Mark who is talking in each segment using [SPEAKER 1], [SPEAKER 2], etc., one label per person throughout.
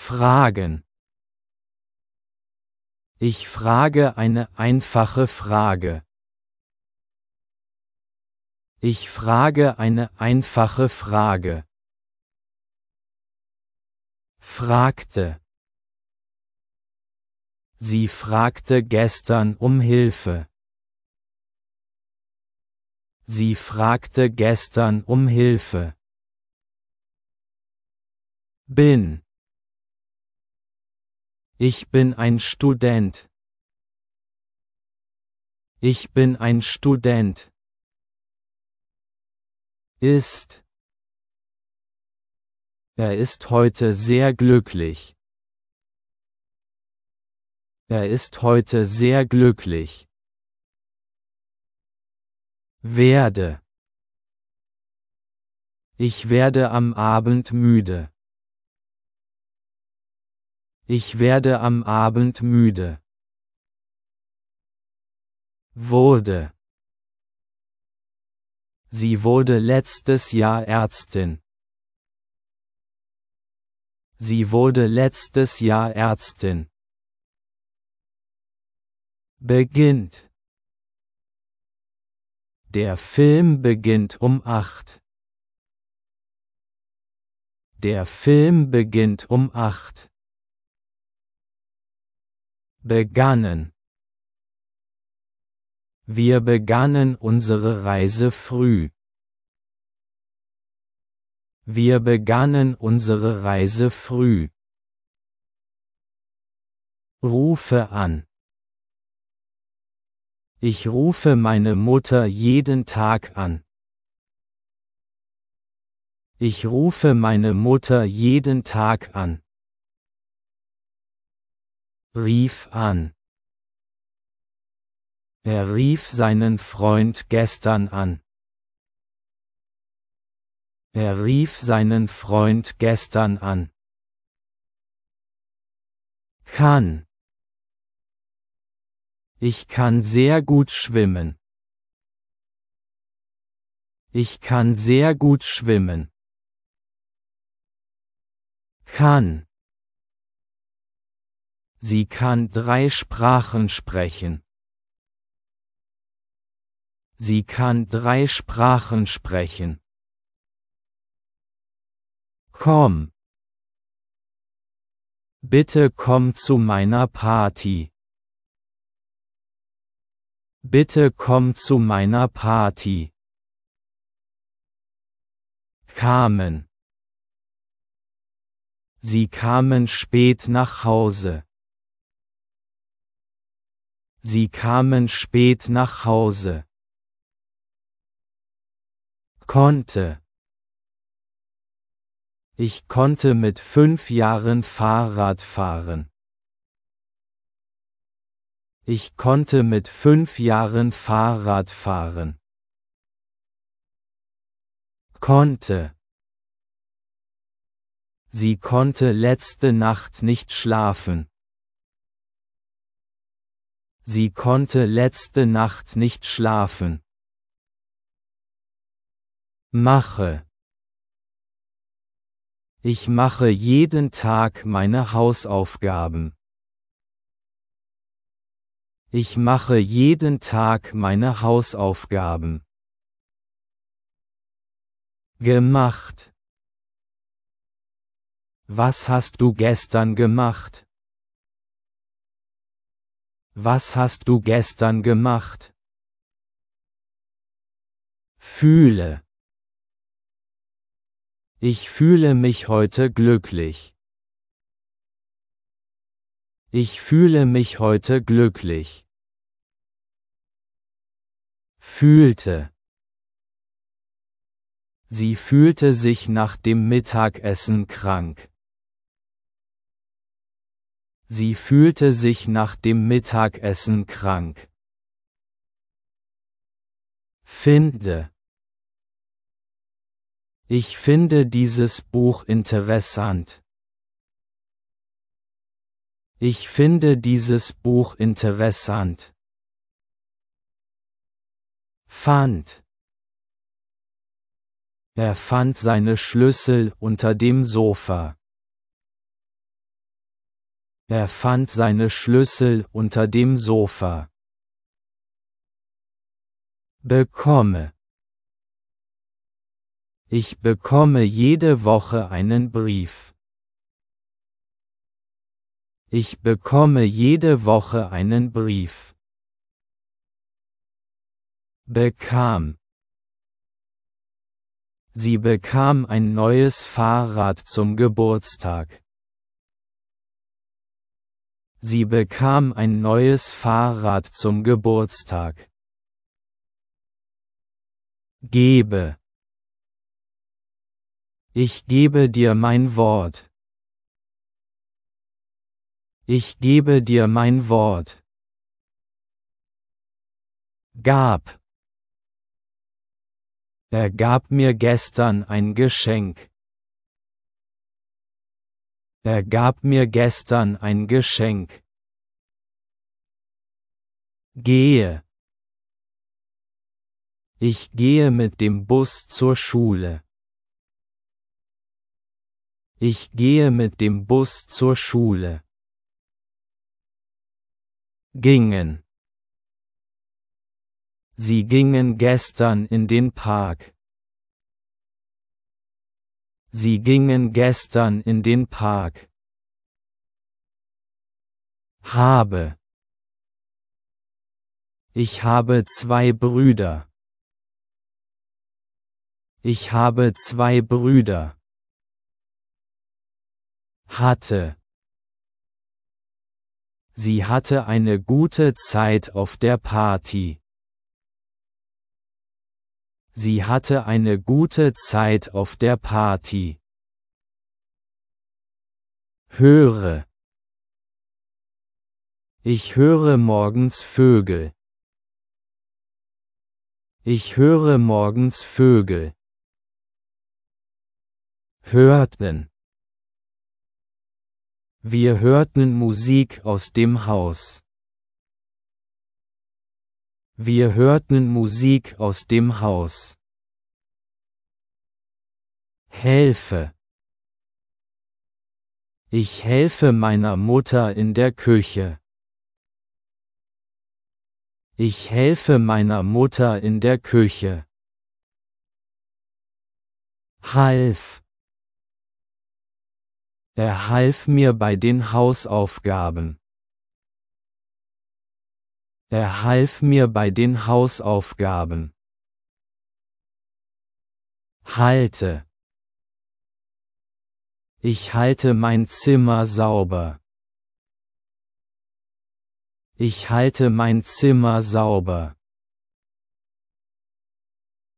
[SPEAKER 1] Fragen. Ich frage eine einfache Frage. Ich frage eine einfache Frage. Fragte. Sie fragte gestern um Hilfe. Sie fragte gestern um Hilfe. Bin. Ich bin ein Student. Ich bin ein Student. Ist. Er ist heute sehr glücklich. Er ist heute sehr glücklich. Werde. Ich werde am Abend müde. Ich werde am Abend müde. Wurde. Sie wurde letztes Jahr Ärztin. Sie wurde letztes Jahr Ärztin. Beginnt. Der Film beginnt um 8. Der Film beginnt um 8. Begannen. Wir begannen unsere Reise früh. Wir begannen unsere Reise früh. Rufe an. Ich rufe meine Mutter jeden Tag an. Ich rufe meine Mutter jeden Tag an. Rief an. Er rief seinen Freund gestern an. Er rief seinen Freund gestern an. Kann. Ich kann sehr gut schwimmen. Ich kann sehr gut schwimmen. Kann. Sie kann 3 Sprachen sprechen. Sie kann 3 Sprachen sprechen. Komm. Bitte komm zu meiner Party. Bitte komm zu meiner Party. Kamen. Sie kamen spät nach Hause. Sie kamen spät nach Hause. Konnte. Ich konnte mit 5 Jahren Fahrrad fahren. Ich konnte mit 5 Jahren Fahrrad fahren. Konnte. Sie konnte letzte Nacht nicht schlafen. Sie konnte letzte Nacht nicht schlafen. Mache. Ich mache jeden Tag meine Hausaufgaben. Ich mache jeden Tag meine Hausaufgaben. Gemacht. Was hast du gestern gemacht? Was hast du gestern gemacht? Fühle. Ich fühle mich heute glücklich. Ich fühle mich heute glücklich. Fühlte. Sie fühlte sich nach dem Mittagessen krank. Sie fühlte sich nach dem Mittagessen krank. Finde. Ich finde dieses Buch interessant. Ich finde dieses Buch interessant. Fand. Er fand seine Schlüssel unter dem Sofa. Er fand seine Schlüssel unter dem Sofa. Bekomme. Ich bekomme jede Woche einen Brief. Ich bekomme jede Woche einen Brief. Bekam. Sie bekam ein neues Fahrrad zum Geburtstag. Sie bekam ein neues Fahrrad zum Geburtstag. Gebe. Ich gebe dir mein Wort. Ich gebe dir mein Wort. Gab. Er gab mir gestern ein Geschenk. Er gab mir gestern ein Geschenk. Gehe. Ich gehe mit dem Bus zur Schule. Ich gehe mit dem Bus zur Schule. Gingen. Sie gingen gestern in den Park. Sie gingen gestern in den Park. Habe. Ich habe 2 Brüder. Ich habe 2 Brüder. Hatte. Sie hatte eine gute Zeit auf der Party. Sie hatte eine gute Zeit auf der Party. Höre. Ich höre morgens Vögel. Ich höre morgens Vögel. Hörten. Wir hörten Musik aus dem Haus. Wir hörten Musik aus dem Haus. Helfe. Ich helfe meiner Mutter in der Küche. Ich helfe meiner Mutter in der Küche. Half. Er half mir bei den Hausaufgaben. Er half mir bei den Hausaufgaben. Halte. Ich halte mein Zimmer sauber. Ich halte mein Zimmer sauber.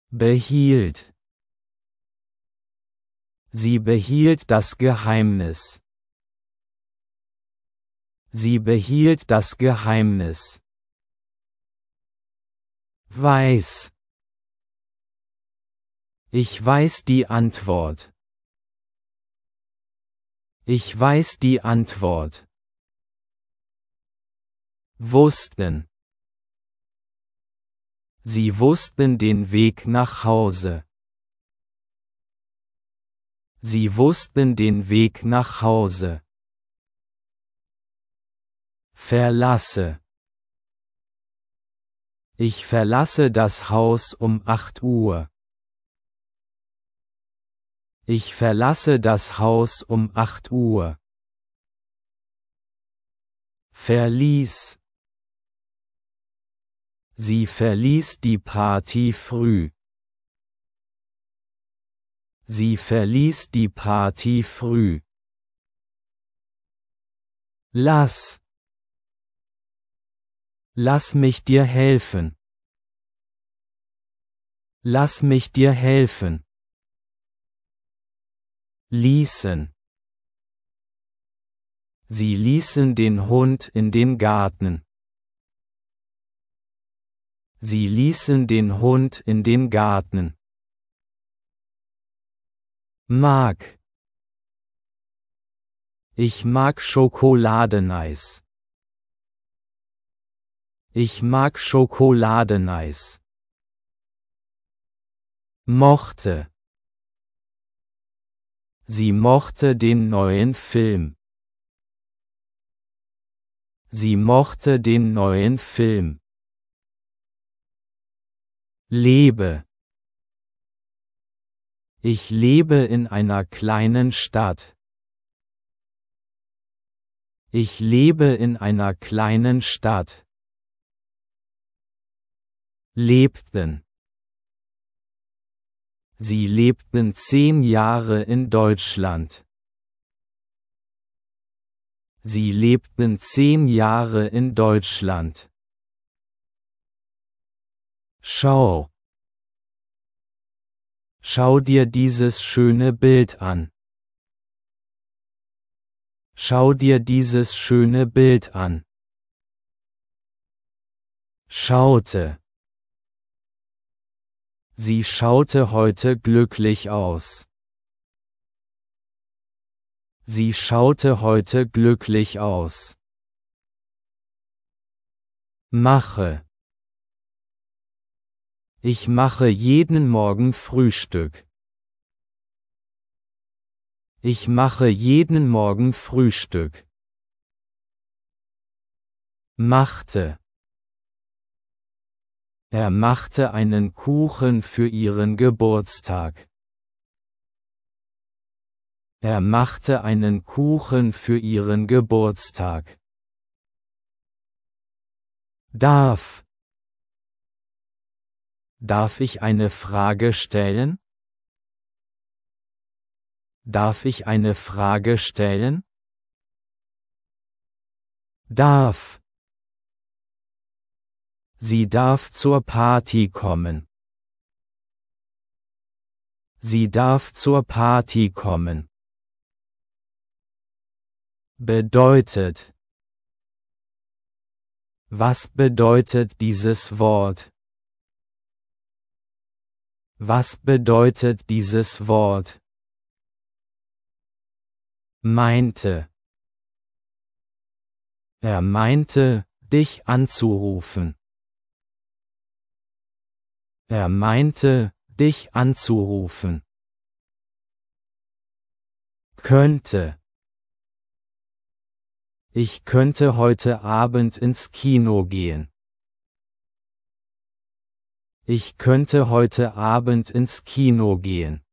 [SPEAKER 1] Behielt. Sie behielt das Geheimnis. Sie behielt das Geheimnis. Weiß. Ich weiß die Antwort. Ich weiß die Antwort. Wussten. Sie wussten den Weg nach Hause. Sie wussten den Weg nach Hause. Verlasse. Ich verlasse das Haus um 8 Uhr. Ich verlasse das Haus um 8 Uhr. Verließ. Sie verließ die Party früh. Sie verließ die Party früh. Lass. Lass mich dir helfen. Lass mich dir helfen. Ließen. Sie ließen den Hund in den Garten. Sie ließen den Hund in den Garten. Mag. Ich mag Schokoladeneis. Ich mag Schokoladeneis. Mochte. Sie mochte den neuen Film. Sie mochte den neuen Film. Lebe. Ich lebe in einer kleinen Stadt. Ich lebe in einer kleinen Stadt. Lebten. Sie lebten 10 Jahre in Deutschland. Sie lebten 10 Jahre in Deutschland. Schau. Schau dir dieses schöne Bild an. Schau dir dieses schöne Bild an. Schaute. Sie schaute heute glücklich aus. Sie schaute heute glücklich aus. Mache. Ich mache jeden Morgen Frühstück. Ich mache jeden Morgen Frühstück. Machte. Er machte einen Kuchen für ihren Geburtstag. Er machte einen Kuchen für ihren Geburtstag. Darf. Darf ich eine Frage stellen? Darf ich eine Frage stellen? Darf. Sie darf zur Party kommen. Sie darf zur Party kommen. Bedeutet. Was bedeutet dieses Wort? Was bedeutet dieses Wort? Meinte. Er meinte, dich anzurufen. Er meinte, dich anzurufen. Könnte. Ich könnte heute Abend ins Kino gehen. Ich könnte heute Abend ins Kino gehen.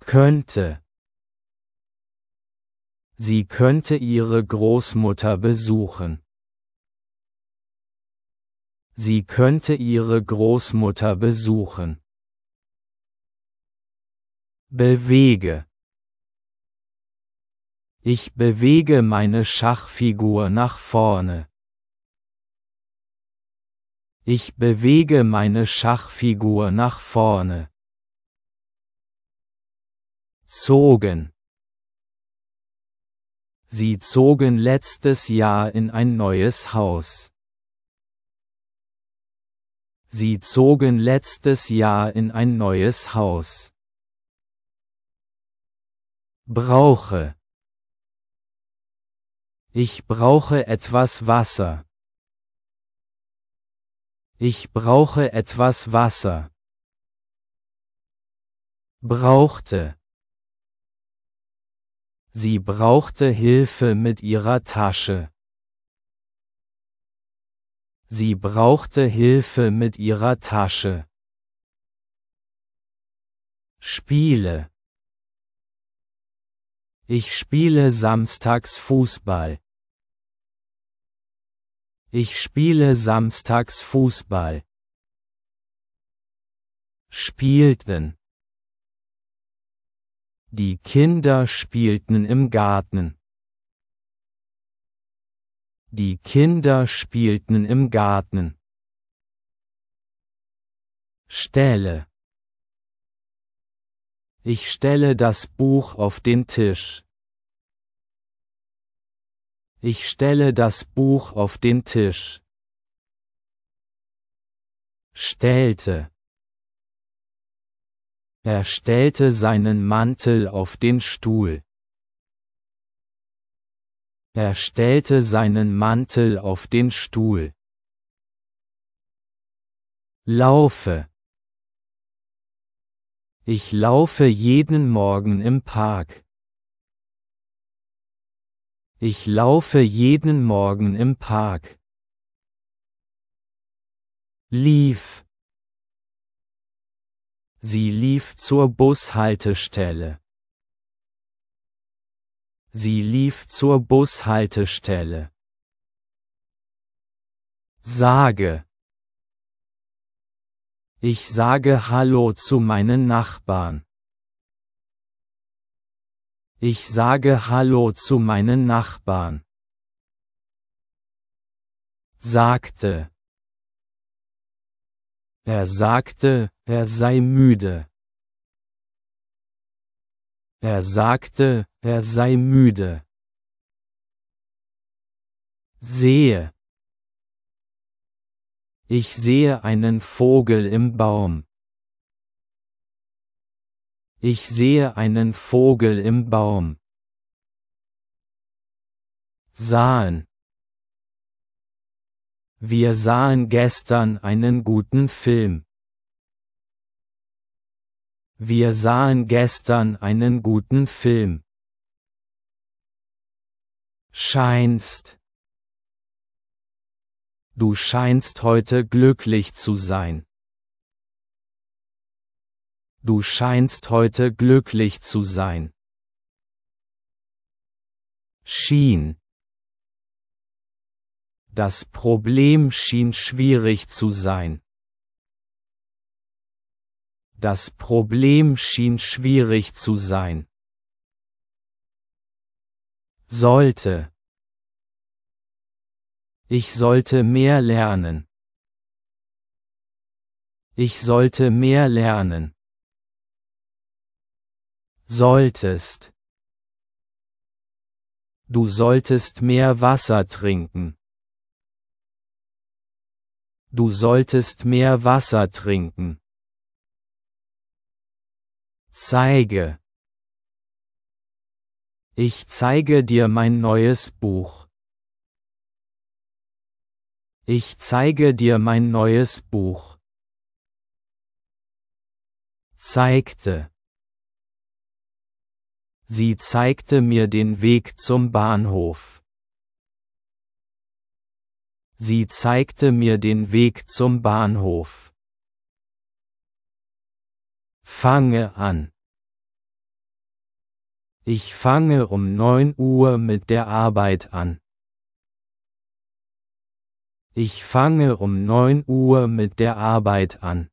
[SPEAKER 1] Könnte. Sie könnte ihre Großmutter besuchen. Sie könnte ihre Großmutter besuchen. Bewege. Ich bewege meine Schachfigur nach vorne. Ich bewege meine Schachfigur nach vorne. Zogen. Sie zogen letztes Jahr in ein neues Haus. Sie zogen letztes Jahr in ein neues Haus. Brauche. Ich brauche etwas Wasser. Ich brauche etwas Wasser. Brauchte. Sie brauchte Hilfe mit ihrer Tasche. Sie brauchte Hilfe mit ihrer Tasche. Spiele. Ich spiele samstags Fußball. Ich spiele samstags Fußball. Spielten. Die Kinder spielten im Garten. Die Kinder spielten im Garten. Stelle. Ich stelle das Buch auf den Tisch. Ich stelle das Buch auf den Tisch. Stellte. Er stellte seinen Mantel auf den Stuhl. Er stellte seinen Mantel auf den Stuhl. Laufe. Ich laufe jeden Morgen im Park. Ich laufe jeden Morgen im Park. Lief. Sie lief zur Bushaltestelle. Sie lief zur Bushaltestelle. Sage. Ich sage Hallo zu meinen Nachbarn. Ich sage Hallo zu meinen Nachbarn. Sagte. Er sagte, er sei müde. Er sagte, er sei müde. Sehe. Ich sehe einen Vogel im Baum. Ich sehe einen Vogel im Baum. Sahen. Wir sahen gestern einen guten Film. Wir sahen gestern einen guten Film. Scheinst. Du scheinst heute glücklich zu sein. Du scheinst heute glücklich zu sein. Schien. Das Problem schien schwierig zu sein. Das Problem schien schwierig zu sein. Sollte. Ich sollte mehr lernen. Ich sollte mehr lernen. Solltest. Du solltest mehr Wasser trinken. Du solltest mehr Wasser trinken. Zeige. Ich zeige dir mein neues Buch. Ich zeige dir mein neues Buch. Zeigte. Sie zeigte mir den Weg zum Bahnhof. Sie zeigte mir den Weg zum Bahnhof. Fange an. Ich fange um 9 Uhr mit der Arbeit an. Ich fange um 9 Uhr mit der Arbeit an.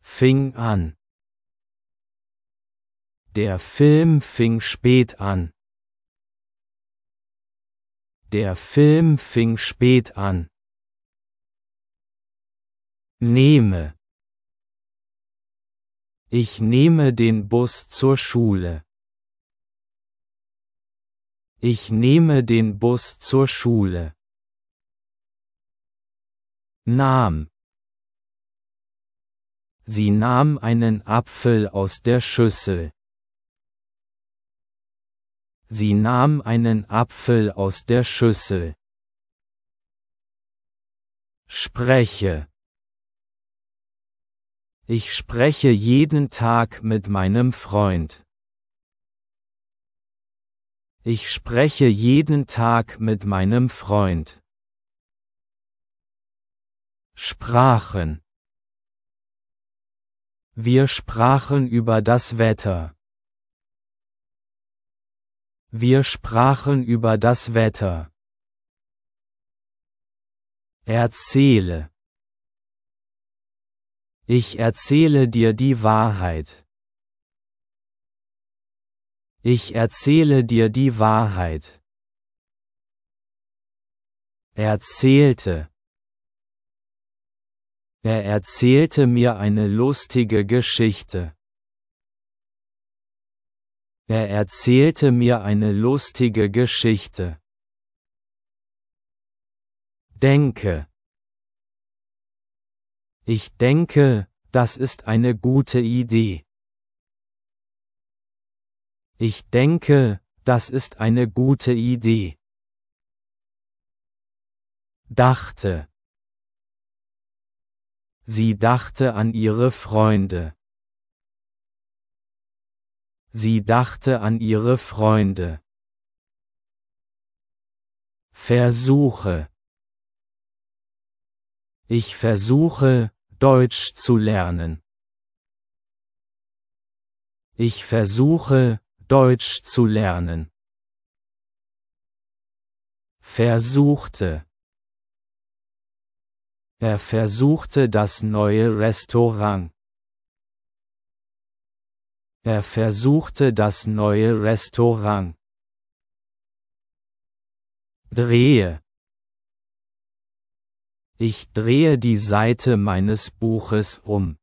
[SPEAKER 1] Fing an. Der Film fing spät an. Der Film fing spät an. Nehme. Ich nehme den Bus zur Schule. Ich nehme den Bus zur Schule. Nahm. Sie nahm einen Apfel aus der Schüssel. Sie nahm einen Apfel aus der Schüssel. Spreche. Ich spreche jeden Tag mit meinem Freund. Ich spreche jeden Tag mit meinem Freund. Sprachen. Wir sprachen über das Wetter. Wir sprachen über das Wetter. Erzähle. Ich erzähle dir die Wahrheit. Ich erzähle dir die Wahrheit. Erzählte. Er erzählte mir eine lustige Geschichte. Er erzählte mir eine lustige Geschichte. Denke. Ich denke, das ist eine gute Idee. Ich denke, das ist eine gute Idee. Dachte. Sie dachte an ihre Freunde. Sie dachte an ihre Freunde. Versuche. Ich versuche, Deutsch zu lernen. Ich versuche, Deutsch zu lernen. Versuchte. Er versuchte das neue Restaurant. Er versuchte das neue Restaurant. Drehe. Ich drehe die Seite meines Buches um.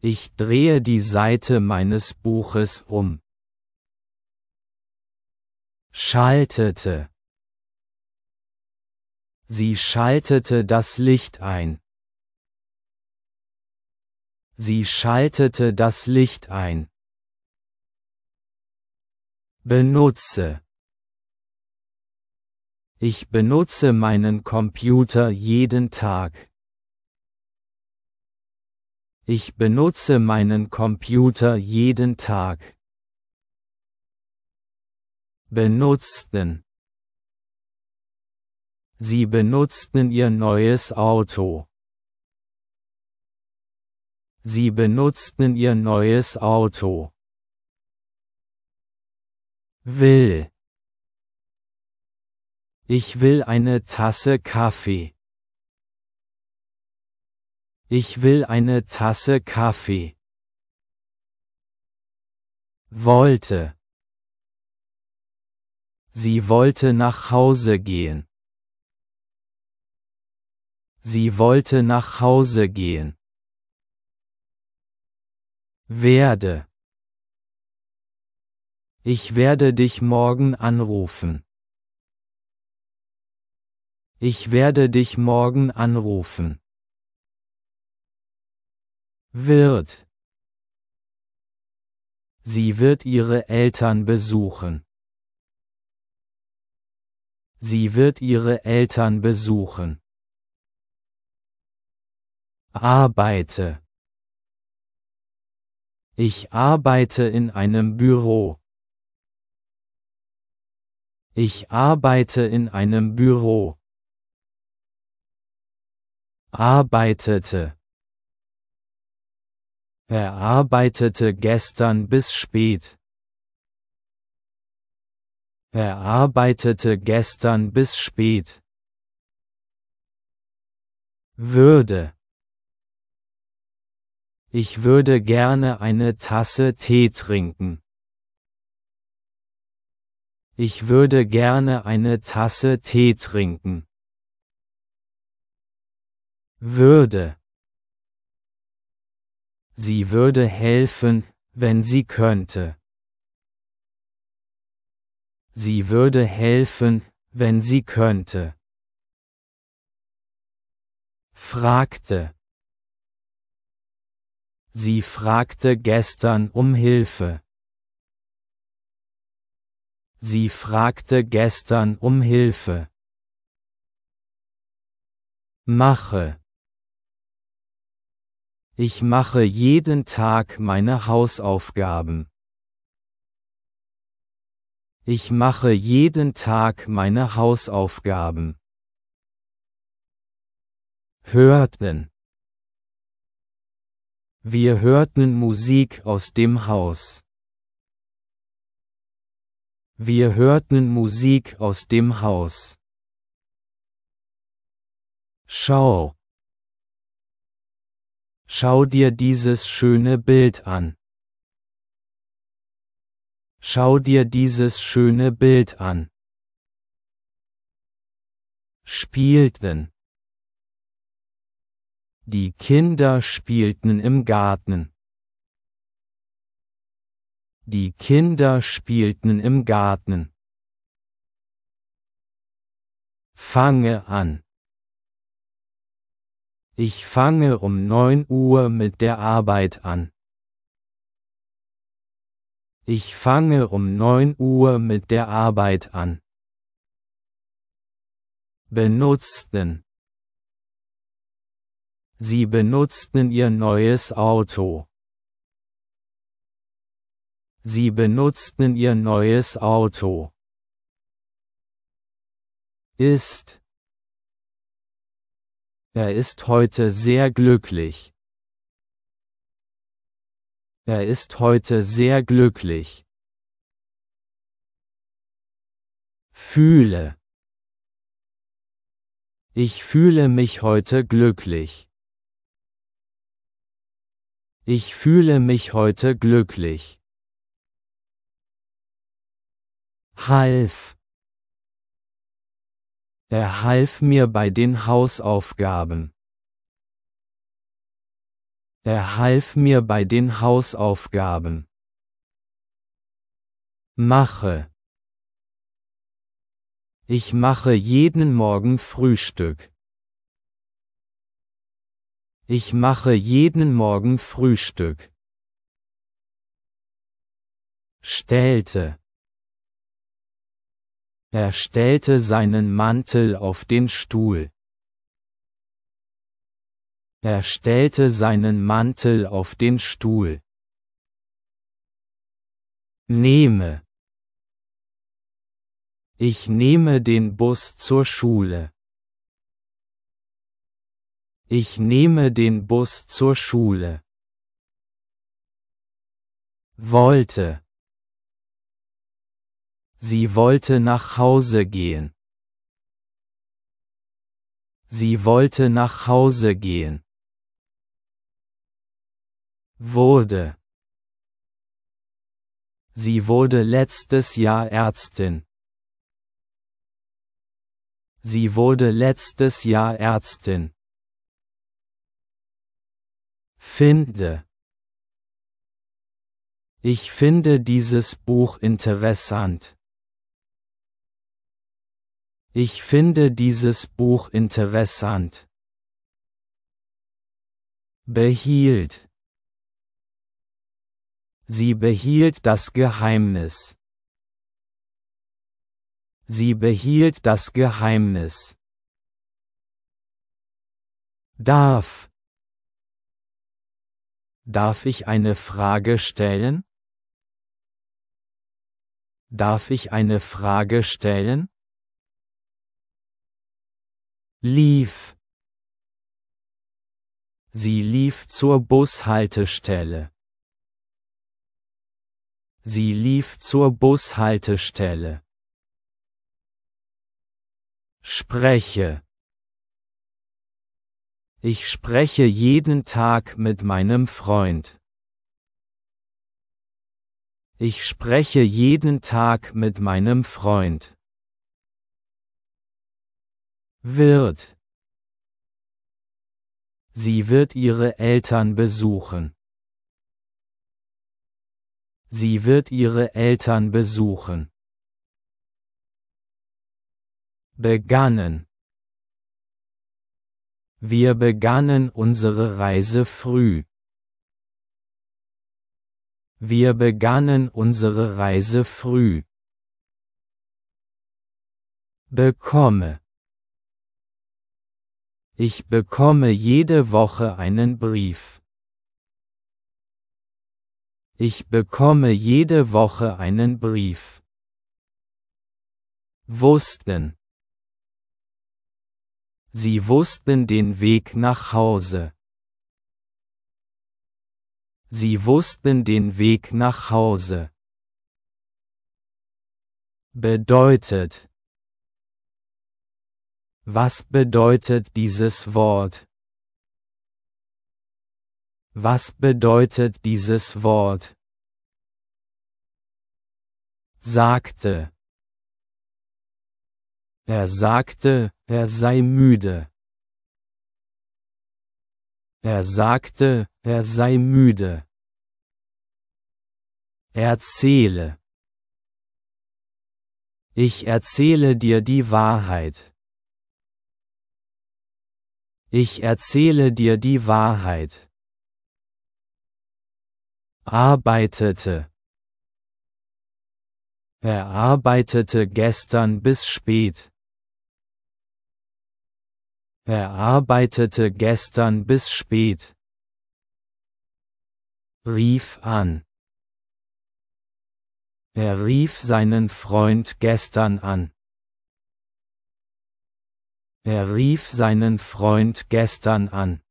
[SPEAKER 1] Ich drehe die Seite meines Buches um. Schaltete. Sie schaltete das Licht ein. Sie schaltete das Licht ein. Benutze. Ich benutze meinen Computer jeden Tag. Ich benutze meinen Computer jeden Tag. Benutzten. Sie benutzten ihr neues Auto. Sie benutzten ihr neues Auto. Will. Ich will eine Tasse Kaffee. Ich will eine Tasse Kaffee. Wollte. Sie wollte nach Hause gehen. Sie wollte nach Hause gehen. Werde. Ich werde dich morgen anrufen. Ich werde dich morgen anrufen. Wird. Sie wird ihre Eltern besuchen. Sie wird ihre Eltern besuchen. Arbeite. Ich arbeite in einem Büro. Ich arbeite in einem Büro. Arbeitete. Er arbeitete gestern bis spät. Er arbeitete gestern bis spät. Würde. Ich würde gerne eine Tasse Tee trinken. Ich würde gerne eine Tasse Tee trinken. Würde. Sie würde helfen, wenn sie könnte. Sie würde helfen, wenn sie könnte. Fragte. Sie fragte gestern um Hilfe. Sie fragte gestern um Hilfe. Mache. Ich mache jeden Tag meine Hausaufgaben. Ich mache jeden Tag meine Hausaufgaben. Hörten. Wir hörten Musik aus dem Haus. Wir hörten Musik aus dem Haus. Schau. Schau dir dieses schöne Bild an. Schau dir dieses schöne Bild an. Spielten. Die Kinder spielten im Garten. Die Kinder spielten im Garten. Fange an. Ich fange um 9 Uhr mit der Arbeit an. Ich fange um 9 Uhr mit der Arbeit an. Benutzten. Sie benutzten ihr neues Auto. Sie benutzten ihr neues Auto. Ist. Er ist heute sehr glücklich. Er ist heute sehr glücklich. Fühle. Ich fühle mich heute glücklich. Ich fühle mich heute glücklich. Half. Er half mir bei den Hausaufgaben. Er half mir bei den Hausaufgaben. Mache. Ich mache jeden Morgen Frühstück. Ich mache jeden Morgen Frühstück. Stellte. Er stellte seinen Mantel auf den Stuhl. Er stellte seinen Mantel auf den Stuhl. Nehme. Ich nehme den Bus zur Schule. Ich nehme den Bus zur Schule. Wollte. Sie wollte nach Hause gehen. Sie wollte nach Hause gehen. Wurde. Sie wurde letztes Jahr Ärztin. Sie wurde letztes Jahr Ärztin. Finde. Ich finde dieses Buch interessant. Ich finde dieses Buch interessant. Behielt. Sie behielt das Geheimnis. Sie behielt das Geheimnis. Darf. Darf ich eine Frage stellen? Darf ich eine Frage stellen? Lief. Sie lief zur Bushaltestelle. Sie lief zur Bushaltestelle. Spreche. Ich spreche jeden Tag mit meinem Freund. Ich spreche jeden Tag mit meinem Freund. Wird. Sie wird ihre Eltern besuchen. Sie wird ihre Eltern besuchen. Begannen. Wir begannen unsere Reise früh. Wir begannen unsere Reise früh. Bekomme. Ich bekomme jede Woche einen Brief. Ich bekomme jede Woche einen Brief. Wussten. Sie wussten den Weg nach Hause. Sie wussten den Weg nach Hause. Bedeutet. Was bedeutet dieses Wort? Was bedeutet dieses Wort? Sagte. Er sagte, er sei müde. Er sagte, er sei müde. Erzähle. Ich erzähle dir die Wahrheit. Ich erzähle dir die Wahrheit. Arbeitete. Er arbeitete gestern bis spät. Er arbeitete gestern bis spät. Rief an. Er rief seinen Freund gestern an. Er rief seinen Freund gestern an.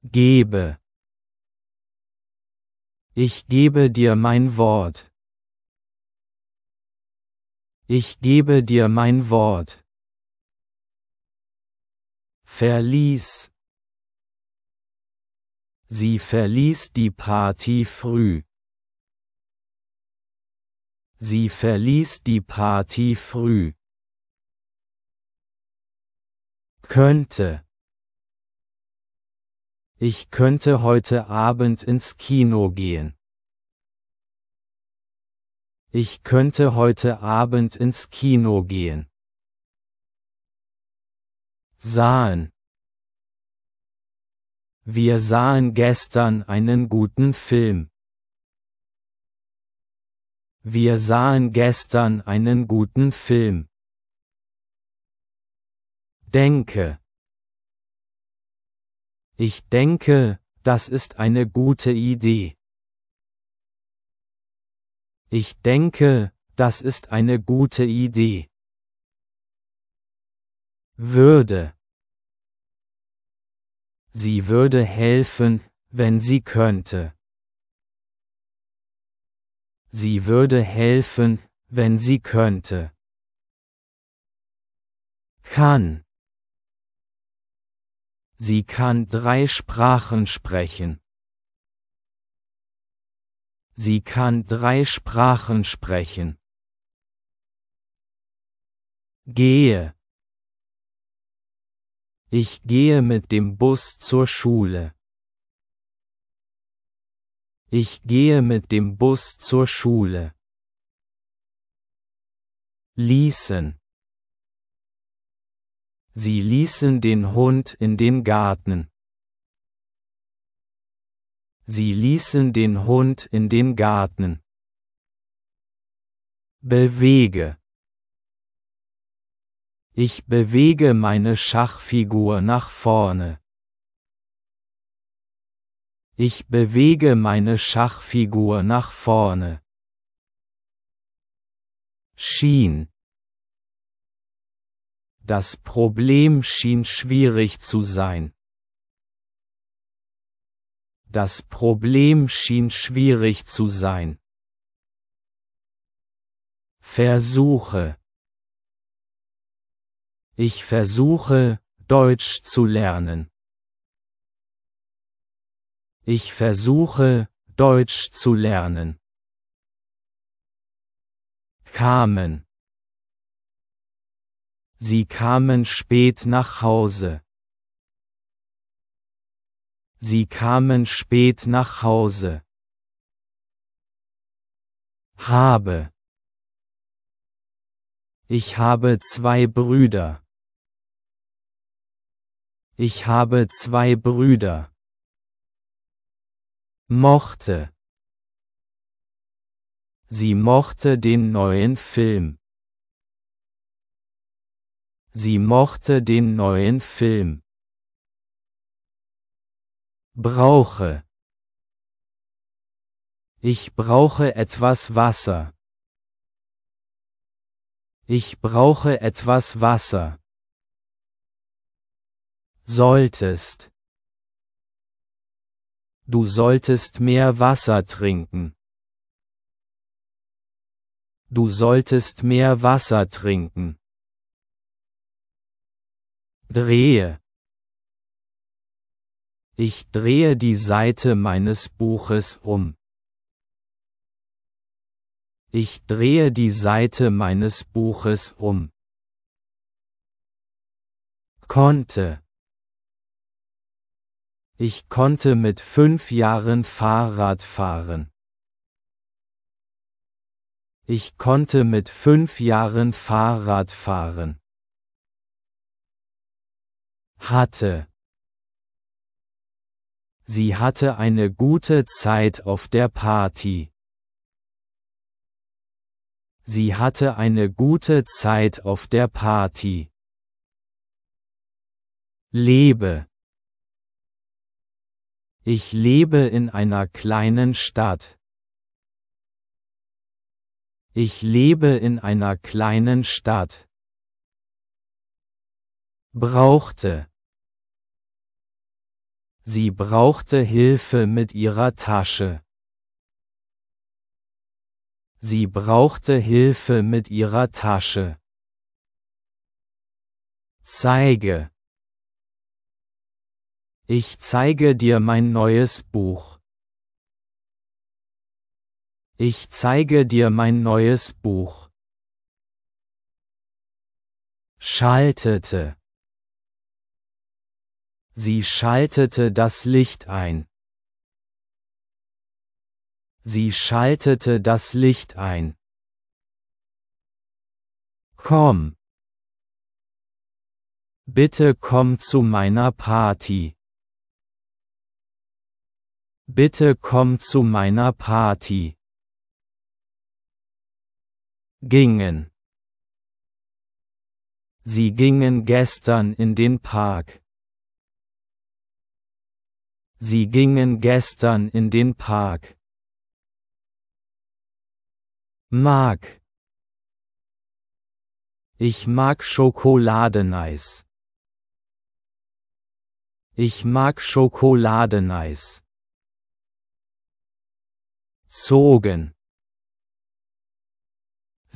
[SPEAKER 1] Gebe. Ich gebe dir mein Wort. Ich gebe dir mein Wort. Verließ. Sie verließ die Party früh. Sie verließ die Party früh. Könnte. Ich könnte heute Abend ins Kino gehen. Ich könnte heute Abend ins Kino gehen. Sahen. Wir sahen gestern einen guten Film. Wir sahen gestern einen guten Film. Denke. Ich denke, das ist eine gute Idee. Ich denke, das ist eine gute Idee. Würde. Sie würde helfen, wenn sie könnte. Sie würde helfen, wenn sie könnte. Kann. Sie kann 3 Sprachen sprechen. Sie kann 3 Sprachen sprechen. Gehe. Ich gehe mit dem Bus zur Schule. Ich gehe mit dem Bus zur Schule. Ließen. Sie ließen den Hund in den Garten. Sie ließen den Hund in den Garten. Bewege. Ich bewege meine Schachfigur nach vorne. Ich bewege meine Schachfigur nach vorne. Schien. Das Problem schien schwierig zu sein. Das Problem schien schwierig zu sein. Versuche. Ich versuche, Deutsch zu lernen. Ich versuche, Deutsch zu lernen. Kamen. Sie kamen spät nach Hause. Sie kamen spät nach Hause. Habe. Ich habe 2 Brüder. Ich habe 2 Brüder. Mochte. Sie mochte den neuen Film. Sie mochte den neuen Film. Brauche. Ich brauche etwas Wasser. Ich brauche etwas Wasser. Solltest. Du solltest mehr Wasser trinken. Du solltest mehr Wasser trinken. Drehe. Ich drehe die Seite meines Buches um. Ich drehe die Seite meines Buches um. Konnte. Ich konnte mit 5 Jahren Fahrrad fahren. Ich konnte mit 5 Jahren Fahrrad fahren. Hatte. Sie hatte eine gute Zeit auf der Party. Sie hatte eine gute Zeit auf der Party. Lebe. Ich lebe in einer kleinen Stadt. Ich lebe in einer kleinen Stadt. Brauchte. Sie brauchte Hilfe mit ihrer Tasche. Sie brauchte Hilfe mit ihrer Tasche. Zeige. Ich zeige dir mein neues Buch. Ich zeige dir mein neues Buch. Schaltete. Sie schaltete das Licht ein. Sie schaltete das Licht ein. Komm. Bitte komm zu meiner Party. Bitte komm zu meiner Party. Gingen. Sie gingen gestern in den Park. Sie gingen gestern in den Park. Mag. Ich mag Schokoladeneis. Ich mag Schokoladeneis. Zogen.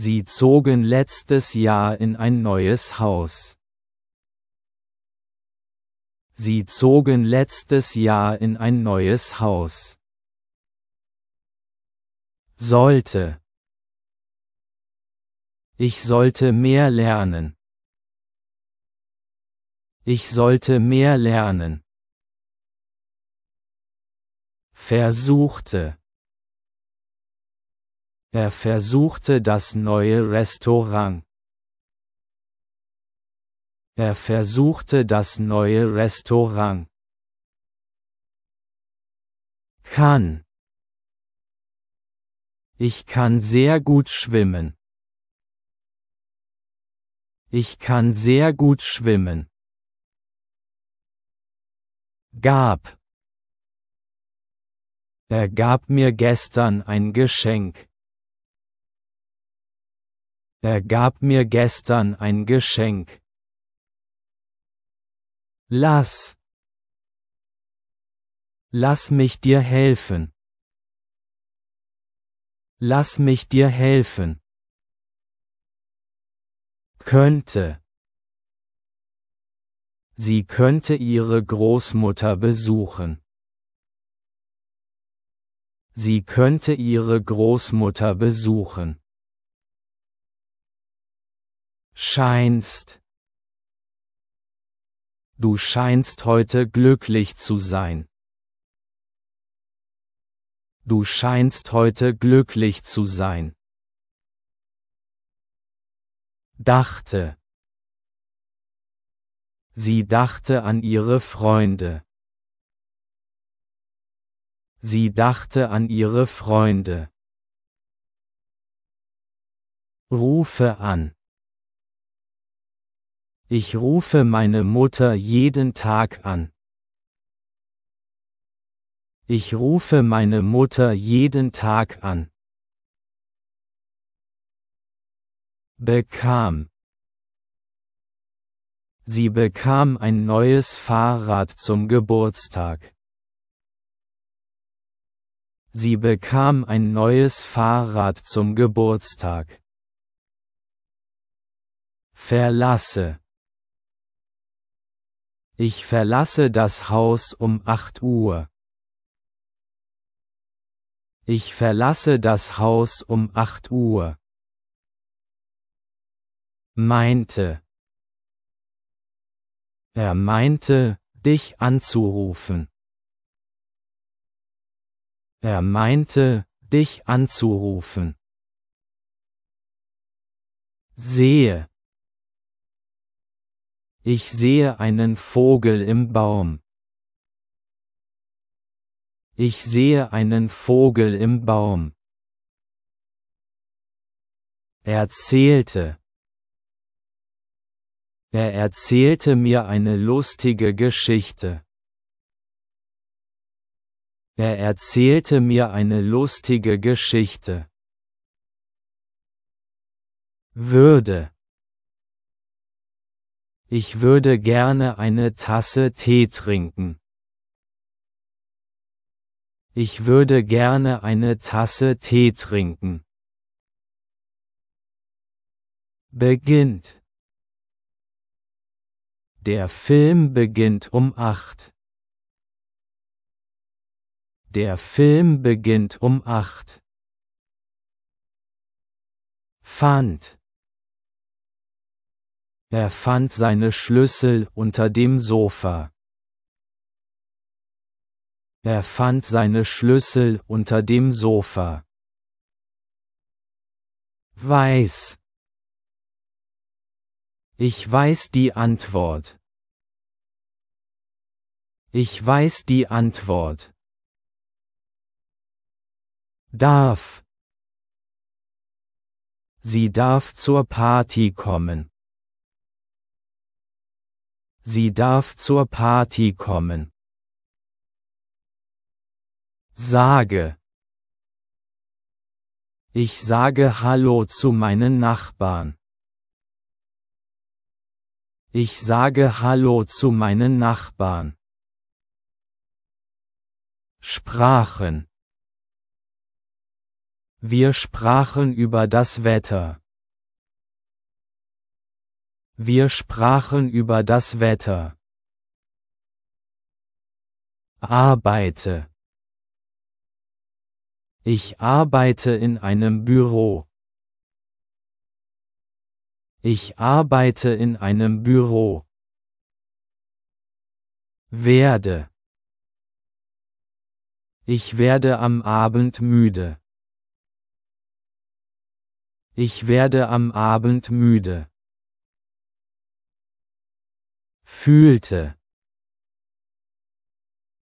[SPEAKER 1] Sie zogen letztes Jahr in ein neues Haus. Sie zogen letztes Jahr in ein neues Haus. Sollte. Ich sollte mehr lernen. Ich sollte mehr lernen. Versuchte. Er versuchte das neue Restaurant. Er versuchte das neue Restaurant. Kann. Ich kann sehr gut schwimmen. Ich kann sehr gut schwimmen. Gab. Er gab mir gestern ein Geschenk. Er gab mir gestern ein Geschenk. Lass. Lass mich dir helfen. Lass mich dir helfen. Könnte. Sie könnte ihre Großmutter besuchen. Sie könnte ihre Großmutter besuchen. Scheinst. Du scheinst heute glücklich zu sein. Du scheinst heute glücklich zu sein. Dachte. Sie dachte an ihre Freunde. Sie dachte an ihre Freunde. Rufe an. Ich rufe meine Mutter jeden Tag an. Ich rufe meine Mutter jeden Tag an. Bekam. Sie bekam ein neues Fahrrad zum Geburtstag. Sie bekam ein neues Fahrrad zum Geburtstag. Verlasse. Ich verlasse das Haus um 8 Uhr. Ich verlasse das Haus um 8 Uhr. Meinte. Er meinte, dich anzurufen. Er meinte, dich anzurufen. Sehe. Ich sehe einen Vogel im Baum. Ich sehe einen Vogel im Baum. Erzählte. Er erzählte mir eine lustige Geschichte. Er erzählte mir eine lustige Geschichte. Würde. Ich würde gerne eine Tasse Tee trinken. Ich würde gerne eine Tasse Tee trinken. Beginnt. Der Film beginnt um 8. Der Film beginnt um 8. Fand. Er fand seine Schlüssel unter dem Sofa. Er fand seine Schlüssel unter dem Sofa. Weiß. Ich weiß die Antwort. Ich weiß die Antwort. Darf. Sie darf zur Party kommen. Sie darf zur Party kommen. Sage. Ich sage Hallo zu meinen Nachbarn. Ich sage Hallo zu meinen Nachbarn. Sprachen. Wir sprachen über das Wetter. Wir sprachen über das Wetter. Arbeite. Ich arbeite in einem Büro. Ich arbeite in einem Büro. Werde. Ich werde am Abend müde. Ich werde am Abend müde. Fühlte.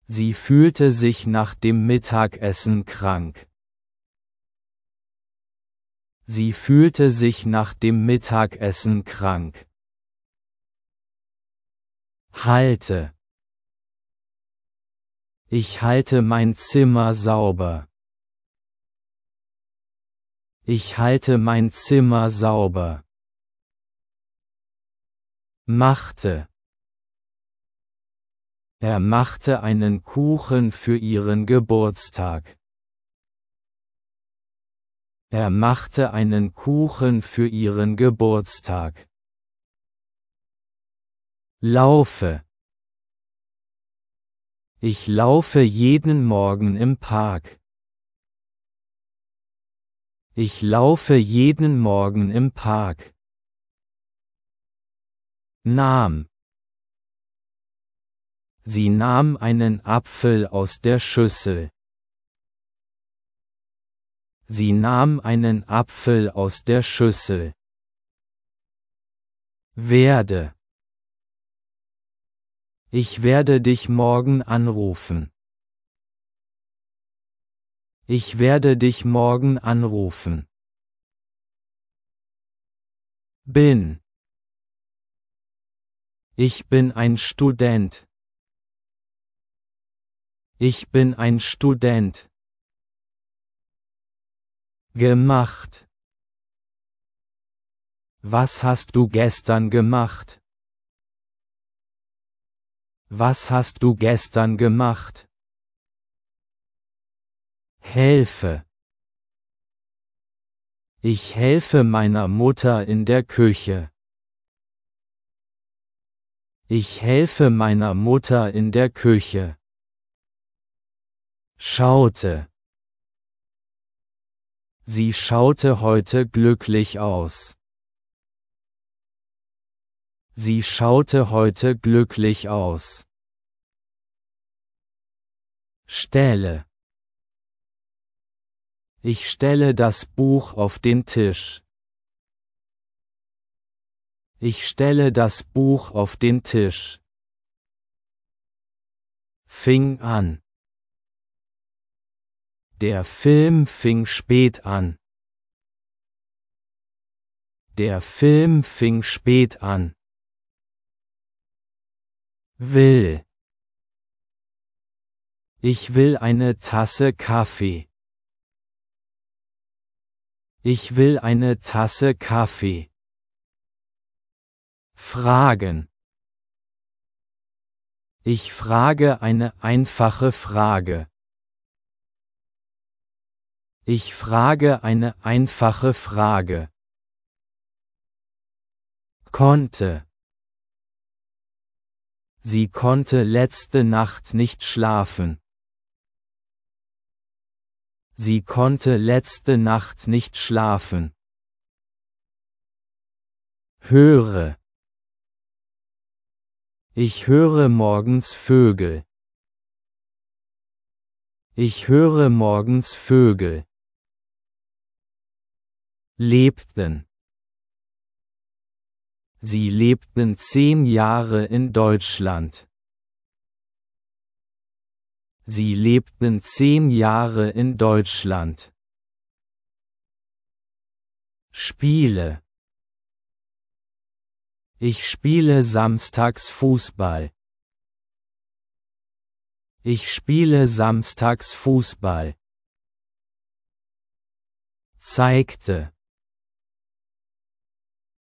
[SPEAKER 1] Sie fühlte sich nach dem Mittagessen krank. Sie fühlte sich nach dem Mittagessen krank. Halte. Ich halte mein Zimmer sauber. Ich halte mein Zimmer sauber. Machte. Er machte einen Kuchen für ihren Geburtstag. Er machte einen Kuchen für ihren Geburtstag. Laufe. Ich laufe jeden Morgen im Park. Ich laufe jeden Morgen im Park. Nahm. Sie nahm einen Apfel aus der Schüssel. Sie nahm einen Apfel aus der Schüssel. Werde. Ich werde dich morgen anrufen. Ich werde dich morgen anrufen. Bin. Ich bin ein Student. Ich bin ein Student. Gemacht. Was hast du gestern gemacht? Was hast du gestern gemacht? Helfe. Ich helfe meiner Mutter in der Küche. Ich helfe meiner Mutter in der Küche. Schaute. Sie schaute heute glücklich aus. Sie schaute heute glücklich aus. Stelle. Ich stelle das Buch auf den Tisch. Ich stelle das Buch auf den Tisch. Fing an. Der Film fing spät an. Der Film fing spät an. Will. Ich will eine Tasse Kaffee. Ich will eine Tasse Kaffee. Fragen. Ich frage eine einfache Frage. Ich frage eine einfache Frage. Konnte. Sie konnte letzte Nacht nicht schlafen. Sie konnte letzte Nacht nicht schlafen. Höre. Ich höre morgens Vögel. Ich höre morgens Vögel. Lebten. Sie lebten 10 Jahre in Deutschland. Sie lebten 10 Jahre in Deutschland. Spiele. Ich spiele samstags Fußball. Ich spiele samstags Fußball. Zeigte.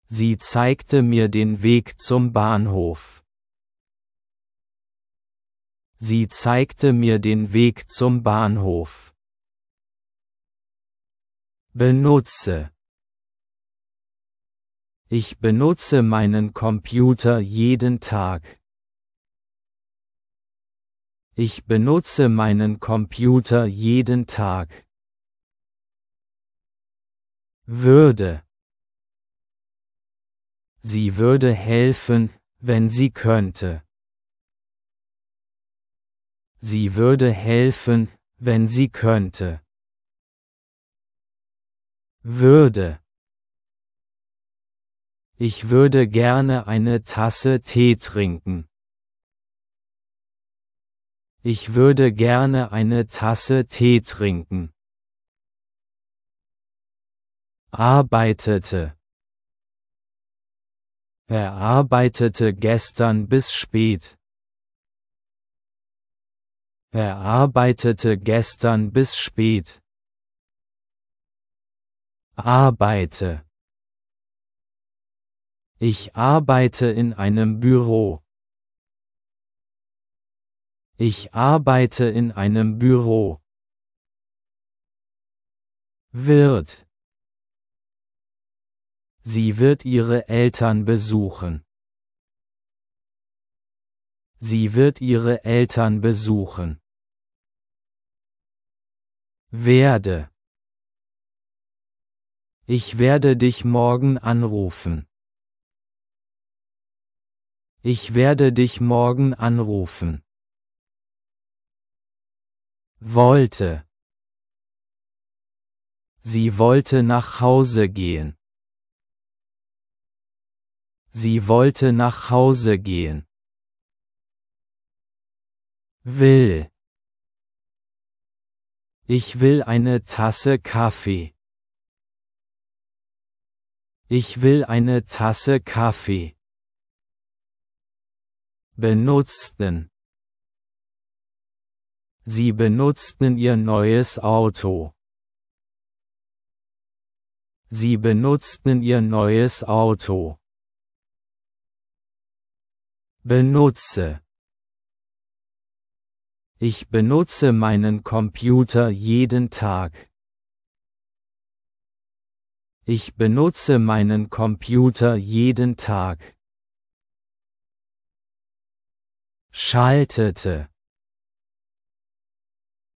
[SPEAKER 1] Sie zeigte mir den Weg zum Bahnhof. Sie zeigte mir den Weg zum Bahnhof. Benutze. Ich benutze meinen Computer jeden Tag. Ich benutze meinen Computer jeden Tag. Würde. Sie würde helfen, wenn sie könnte. Sie würde helfen, wenn sie könnte. Würde. Ich würde gerne eine Tasse Tee trinken. Ich würde gerne eine Tasse Tee trinken. Arbeitete. Er arbeitete gestern bis spät. Er arbeitete gestern bis spät. Arbeite. Ich arbeite in einem Büro. Ich arbeite in einem Büro. Wird. Sie wird ihre Eltern besuchen. Sie wird ihre Eltern besuchen. Werde. Ich werde dich morgen anrufen. Ich werde dich morgen anrufen. Wollte. Sie wollte nach Hause gehen. Sie wollte nach Hause gehen. Will. Ich will eine Tasse Kaffee. Ich will eine Tasse Kaffee. Benutzten. Sie benutzten ihr neues Auto. Sie benutzten ihr neues Auto. Benutze. Ich benutze meinen Computer jeden Tag. Ich benutze meinen Computer jeden Tag. Schaltete.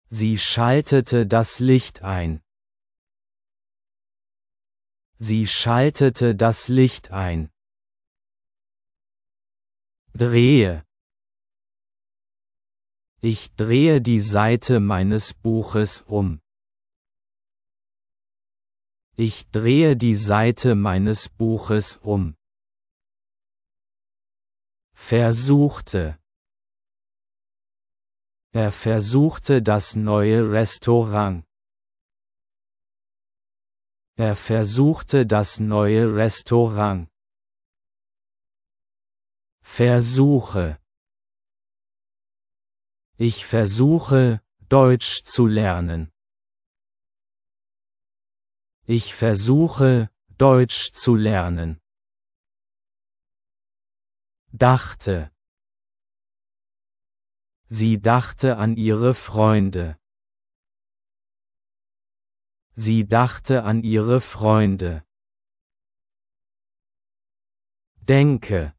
[SPEAKER 1] Sie schaltete das Licht ein. Sie schaltete das Licht ein. Drehe. Ich drehe die Seite meines Buches um. Ich drehe die Seite meines Buches um. Versuchte. Er versuchte das neue Restaurant. Er versuchte das neue Restaurant. Versuche. Ich versuche, Deutsch zu lernen. Ich versuche, Deutsch zu lernen. Dachte. Sie dachte an ihre Freunde. Sie dachte an ihre Freunde. Denke.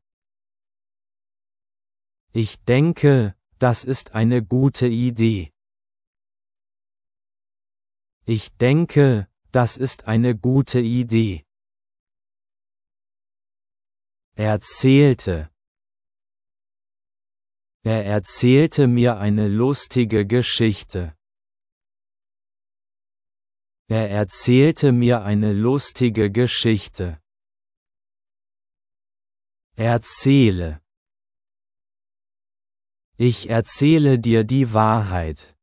[SPEAKER 1] Ich denke, das ist eine gute Idee. Ich denke, das ist eine gute Idee. Erzählte. Er erzählte mir eine lustige Geschichte. Er erzählte mir eine lustige Geschichte. Erzähle. Ich erzähle dir die Wahrheit.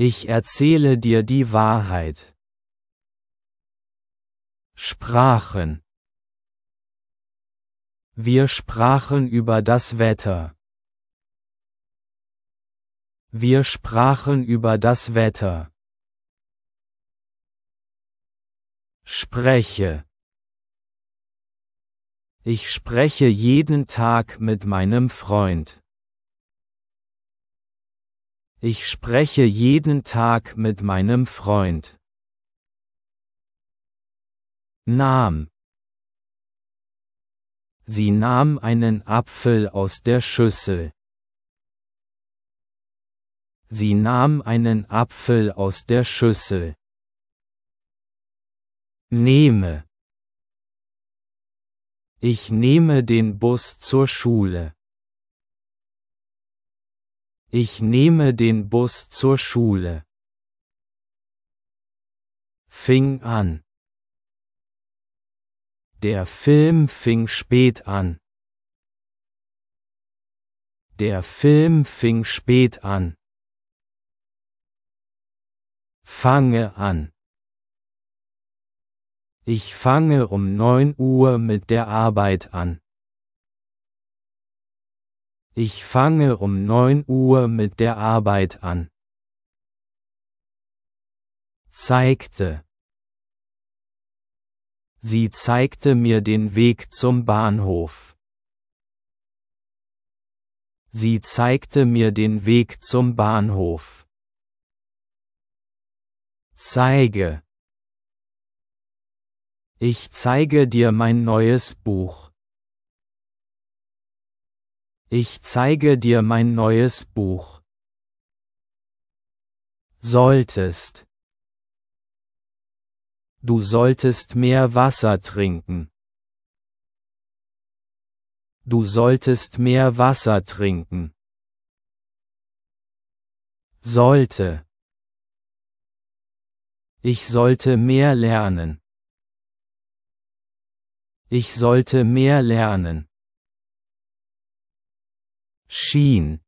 [SPEAKER 1] Ich erzähle dir die Wahrheit. Sprachen. Wir sprachen über das Wetter. Wir sprachen über das Wetter. Spreche. Ich spreche jeden Tag mit meinem Freund. Ich spreche jeden Tag mit meinem Freund. Nahm. Sie nahm einen Apfel aus der Schüssel. Sie nahm einen Apfel aus der Schüssel. Nehme. Ich nehme den Bus zur Schule. Ich nehme den Bus zur Schule. Fing an. Der Film fing spät an. Der Film fing spät an. Fange an. Ich fange um 9 Uhr mit der Arbeit an. Ich fange um 9 Uhr mit der Arbeit an. Zeigte. Sie zeigte mir den Weg zum Bahnhof. Sie zeigte mir den Weg zum Bahnhof. Zeige. Ich zeige dir mein neues Buch. Ich zeige dir mein neues Buch. Solltest. Du solltest mehr Wasser trinken. Du solltest mehr Wasser trinken. Sollte. Ich sollte mehr lernen. Ich sollte mehr lernen. Schien.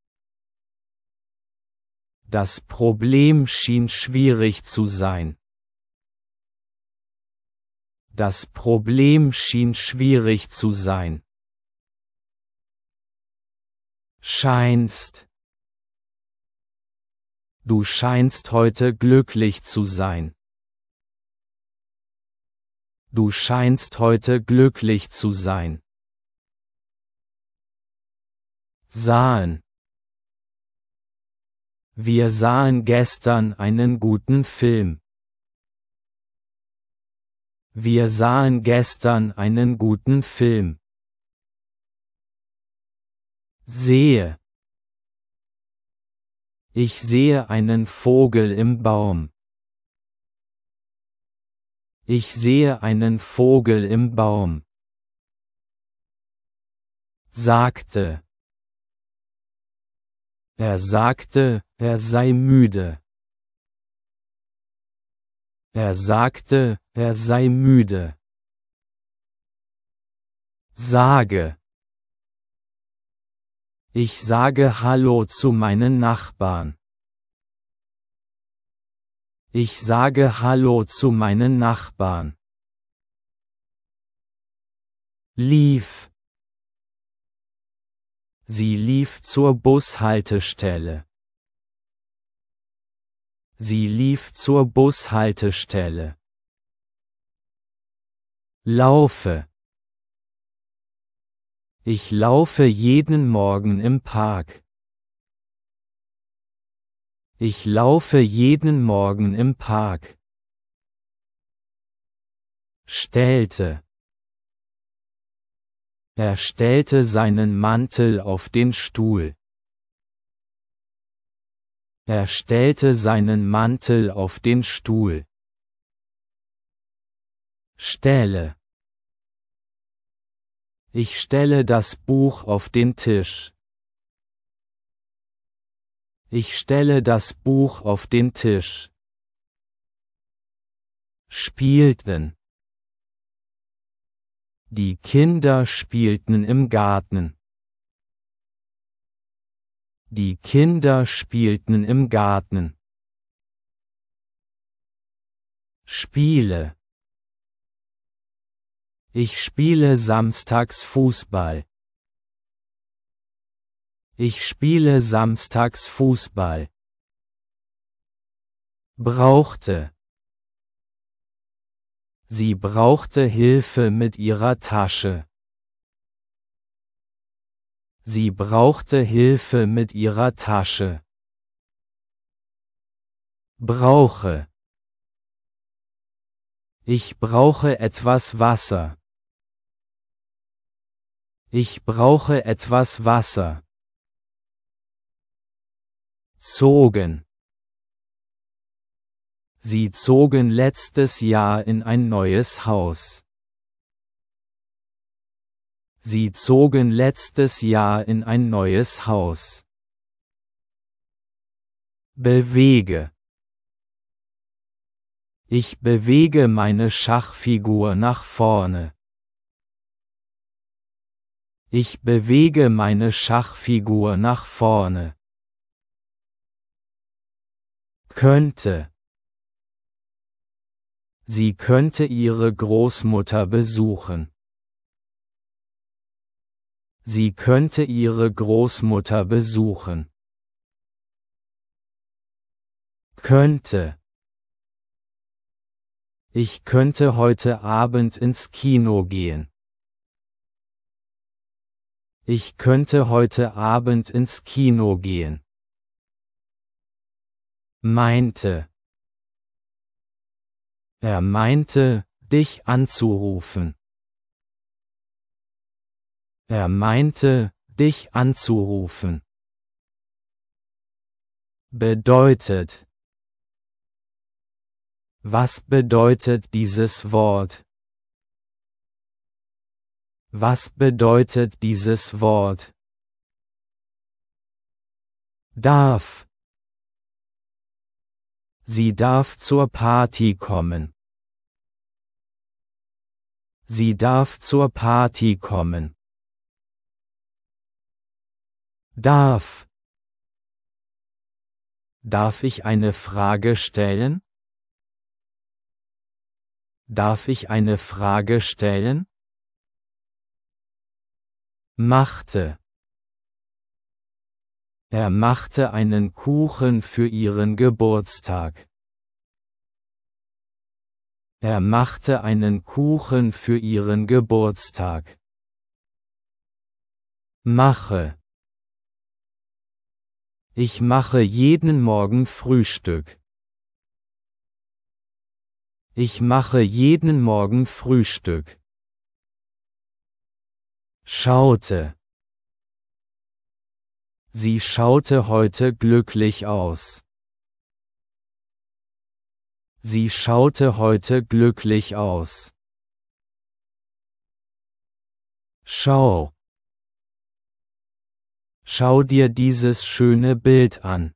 [SPEAKER 1] Das Problem schien schwierig zu sein. Das Problem schien schwierig zu sein. Scheinst. Du scheinst heute glücklich zu sein. Du scheinst heute glücklich zu sein. Sahen. Wir sahen gestern einen guten Film. Wir sahen gestern einen guten Film. Sehe. Ich sehe einen Vogel im Baum. Ich sehe einen Vogel im Baum. Sagte. Er sagte, er sei müde. Er sagte, er sei müde. Sage. Ich sage Hallo zu meinen Nachbarn. Ich sage Hallo zu meinen Nachbarn. Lief. Sie lief zur Bushaltestelle. Sie lief zur Bushaltestelle. Laufe. Ich laufe jeden Morgen im Park. Ich laufe jeden Morgen im Park. Stellte. Er stellte seinen Mantel auf den Stuhl. Er stellte seinen Mantel auf den Stuhl. Stelle. Ich stelle das Buch auf den Tisch. Ich stelle das Buch auf den Tisch. Spielten. Die Kinder spielten im Garten. Die Kinder spielten im Garten. Spiele. Ich spiele samstags Fußball. Ich spiele samstags Fußball. Brauchte. Sie brauchte Hilfe mit ihrer Tasche. Sie brauchte Hilfe mit ihrer Tasche. Brauche. Ich brauche etwas Wasser. Ich brauche etwas Wasser. Zogen. Sie zogen letztes Jahr in ein neues Haus. Sie zogen letztes Jahr in ein neues Haus. Bewege. Ich bewege meine Schachfigur nach vorne. Ich bewege meine Schachfigur nach vorne. Könnte. Sie könnte ihre Großmutter besuchen. Sie könnte ihre Großmutter besuchen. Könnte. Ich könnte heute Abend ins Kino gehen. Ich könnte heute Abend ins Kino gehen. Meinte. Er meinte, dich anzurufen. Er meinte, dich anzurufen. Bedeutet. Was bedeutet dieses Wort? Was bedeutet dieses Wort? Darf. Sie darf zur Party kommen. Sie darf zur Party kommen. Darf. Darf ich eine Frage stellen? Darf ich eine Frage stellen? Machte. Er machte einen Kuchen für ihren Geburtstag. Er machte einen Kuchen für ihren Geburtstag. Mache. Ich mache jeden Morgen Frühstück. Ich mache jeden Morgen Frühstück. Schaute. Sie schaute heute glücklich aus. Sie schaute heute glücklich aus. Schau. Schau dir dieses schöne Bild an.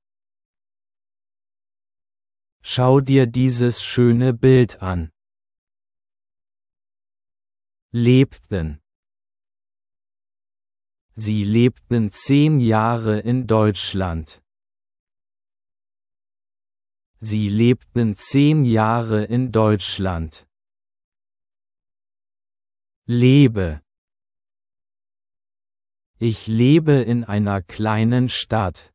[SPEAKER 1] Schau dir dieses schöne Bild an. Lebten. Sie lebten 10 Jahre in Deutschland. Sie lebten 10 Jahre in Deutschland. Lebe. Ich lebe in einer kleinen Stadt.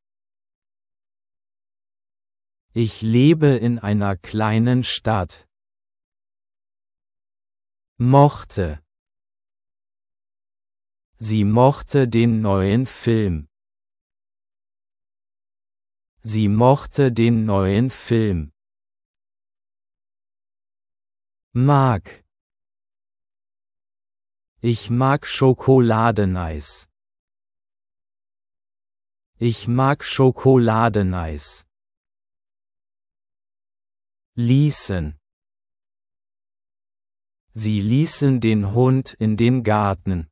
[SPEAKER 1] Ich lebe in einer kleinen Stadt. Mochte. Sie mochte den neuen Film. Sie mochte den neuen Film. Mag. Ich mag Schokoladeneis. Ich mag Schokoladeneis. Ließen. Sie ließen den Hund in den Garten.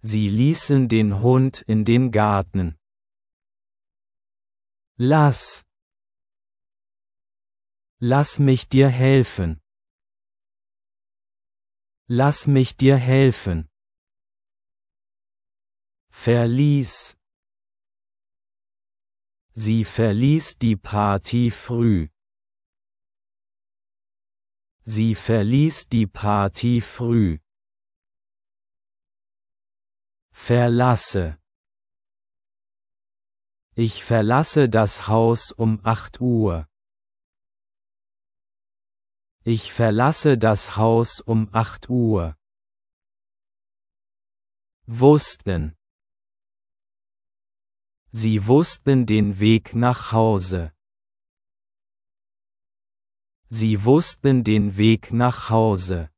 [SPEAKER 1] Sie ließen den Hund in den Garten. Lass. Lass mich dir helfen. Lass mich dir helfen. Verließ. Sie verließ die Party früh. Sie verließ die Party früh. Verlasse. Ich verlasse das Haus um 8 Uhr. Ich verlasse das Haus um 8 Uhr. Wussten. Sie wussten den Weg nach Hause. Sie wussten den Weg nach Hause.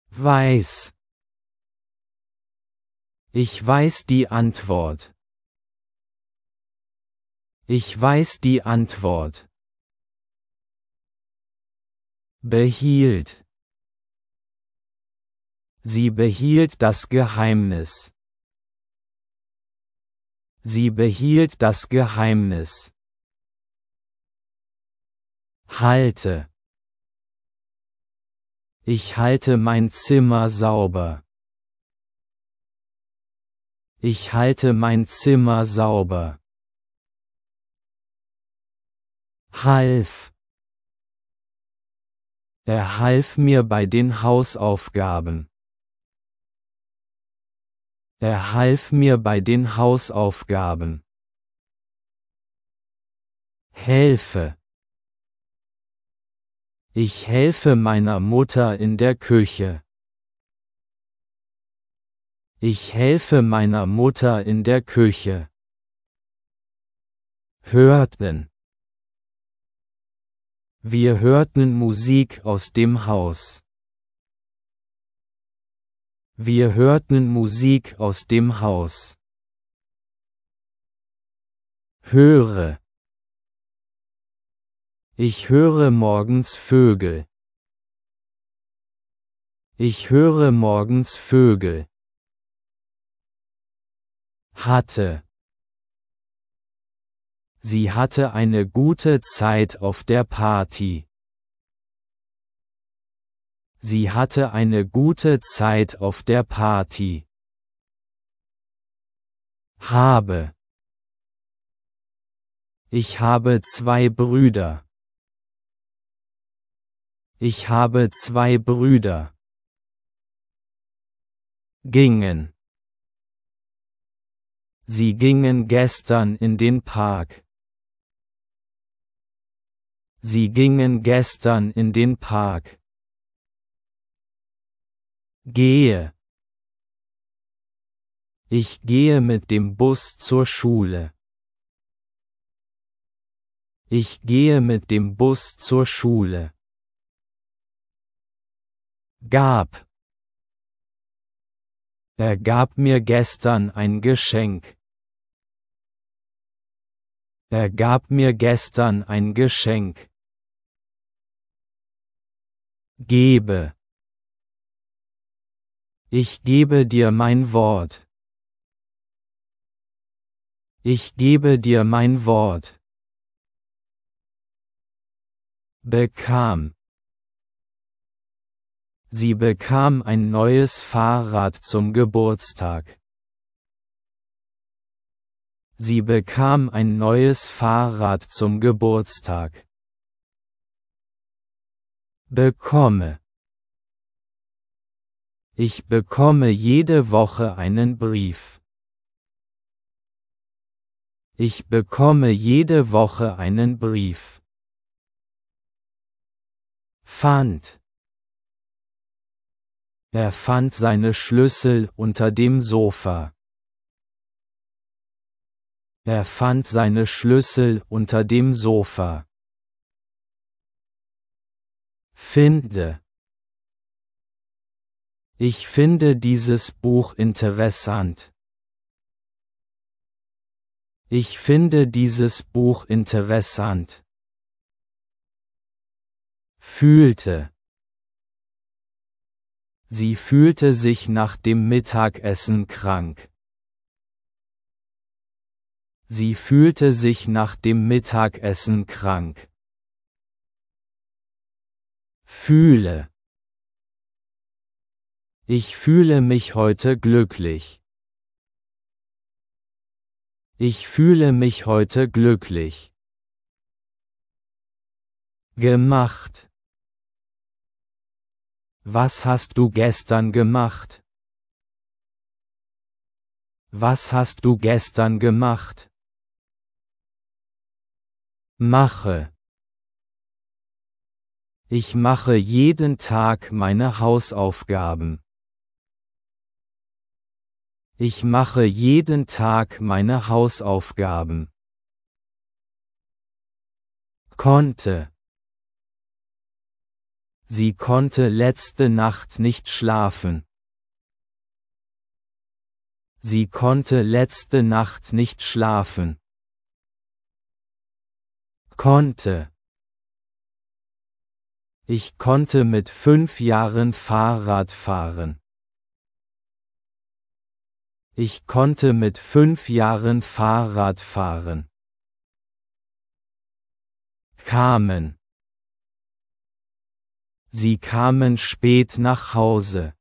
[SPEAKER 1] Weiß. Ich weiß die Antwort. Ich weiß die Antwort. Behielt. Sie behielt das Geheimnis. Sie behielt das Geheimnis. Halte. Ich halte mein Zimmer sauber. Ich halte mein Zimmer sauber. Half. Er half mir bei den Hausaufgaben. Er half mir bei den Hausaufgaben. Helfe. Ich helfe meiner Mutter in der Küche. Ich helfe meiner Mutter in der Küche. Hörten. Wir hörten Musik aus dem Haus. Wir hörten Musik aus dem Haus. Höre. Ich höre morgens Vögel. Ich höre morgens Vögel. Hatte. Sie hatte eine gute Zeit auf der Party. Sie hatte eine gute Zeit auf der Party. Habe. Ich habe 2 Brüder. Ich habe 2 Brüder. Gingen. Sie gingen gestern in den Park. Sie gingen gestern in den Park. Gehe. Ich gehe mit dem Bus zur Schule. Ich gehe mit dem Bus zur Schule. Gab. Er gab mir gestern ein Geschenk. Er gab mir gestern ein Geschenk. Gebe. Ich gebe dir mein Wort. Ich gebe dir mein Wort. Bekam. Sie bekam ein neues Fahrrad zum Geburtstag. Sie bekam ein neues Fahrrad zum Geburtstag. Bekomme. Ich bekomme jede Woche einen Brief. Ich bekomme jede Woche einen Brief. Fand. Er fand seine Schlüssel unter dem Sofa. Er fand seine Schlüssel unter dem Sofa. Finde. Ich finde dieses Buch interessant. Ich finde dieses Buch interessant. Fühlte. Sie fühlte sich nach dem Mittagessen krank. Sie fühlte sich nach dem Mittagessen krank. Fühle. Ich fühle mich heute glücklich. Ich fühle mich heute glücklich. Gemacht. Was hast du gestern gemacht? Was hast du gestern gemacht? Mache. Ich mache jeden Tag meine Hausaufgaben. Ich mache jeden Tag meine Hausaufgaben. Konnte. Sie konnte letzte Nacht nicht schlafen. Sie konnte letzte Nacht nicht schlafen. Konnte. Ich konnte mit 5 Jahren Fahrrad fahren. Ich konnte mit 5 Jahren Fahrrad fahren. Kamen. Sie kamen spät nach Hause.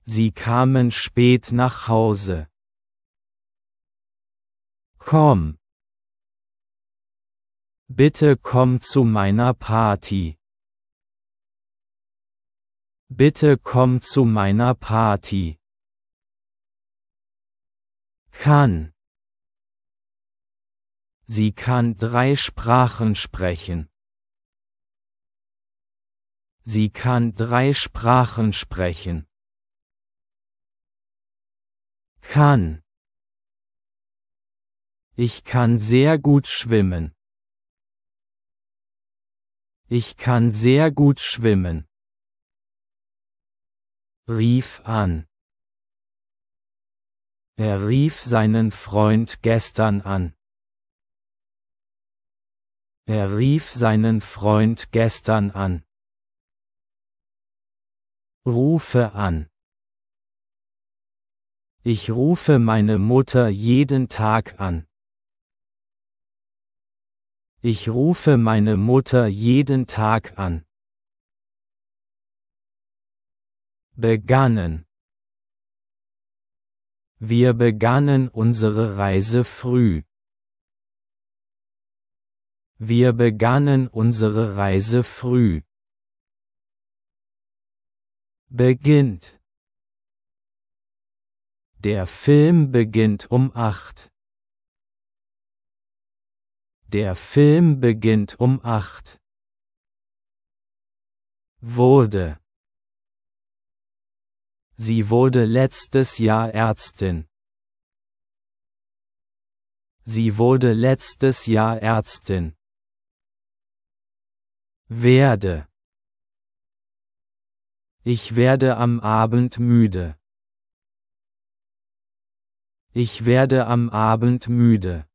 [SPEAKER 1] Sie kamen spät nach Hause. Komm. Bitte komm zu meiner Party. Bitte komm zu meiner Party. Kann. Sie kann 3 Sprachen sprechen. Sie kann 3 Sprachen sprechen. Kann. Ich kann sehr gut schwimmen. Ich kann sehr gut schwimmen. Rief an. Er rief seinen Freund gestern an. Er rief seinen Freund gestern an. Rufe an. Ich rufe meine Mutter jeden Tag an. Ich rufe meine Mutter jeden Tag an. Begannen. Wir begannen unsere Reise früh. Wir begannen unsere Reise früh. Beginnt. Der Film beginnt um 8. Der Film beginnt um 8. Wurde. Sie wurde letztes Jahr Ärztin. Sie wurde letztes Jahr Ärztin. Werde. Ich werde am Abend müde. Ich werde am Abend müde.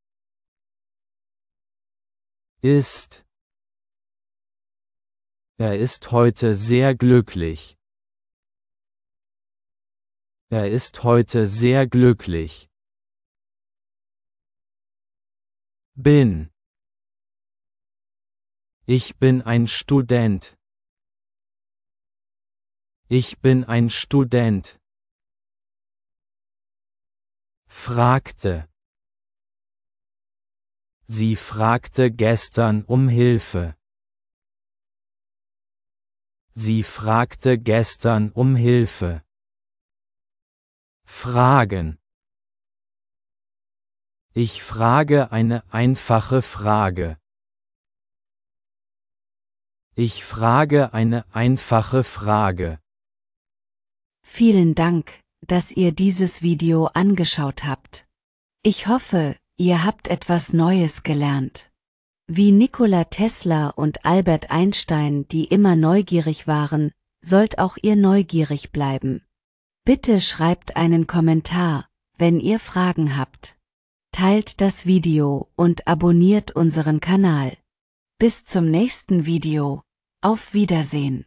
[SPEAKER 1] Ist. Er ist heute sehr glücklich. Er ist heute sehr glücklich. Bin. Ich bin ein Student. Ich bin ein Student. Fragte. Sie fragte gestern um Hilfe. Sie fragte gestern um Hilfe. Fragen. Ich frage eine einfache Frage. Ich frage eine einfache Frage.
[SPEAKER 2] Vielen Dank, dass ihr dieses Video angeschaut habt. Ich hoffe, ihr habt etwas Neues gelernt. Wie Nikola Tesla und Albert Einstein, die immer neugierig waren, sollt auch ihr neugierig bleiben. Bitte schreibt einen Kommentar, wenn ihr Fragen habt. Teilt das Video und abonniert unseren Kanal. Bis zum nächsten Video. Auf Wiedersehen.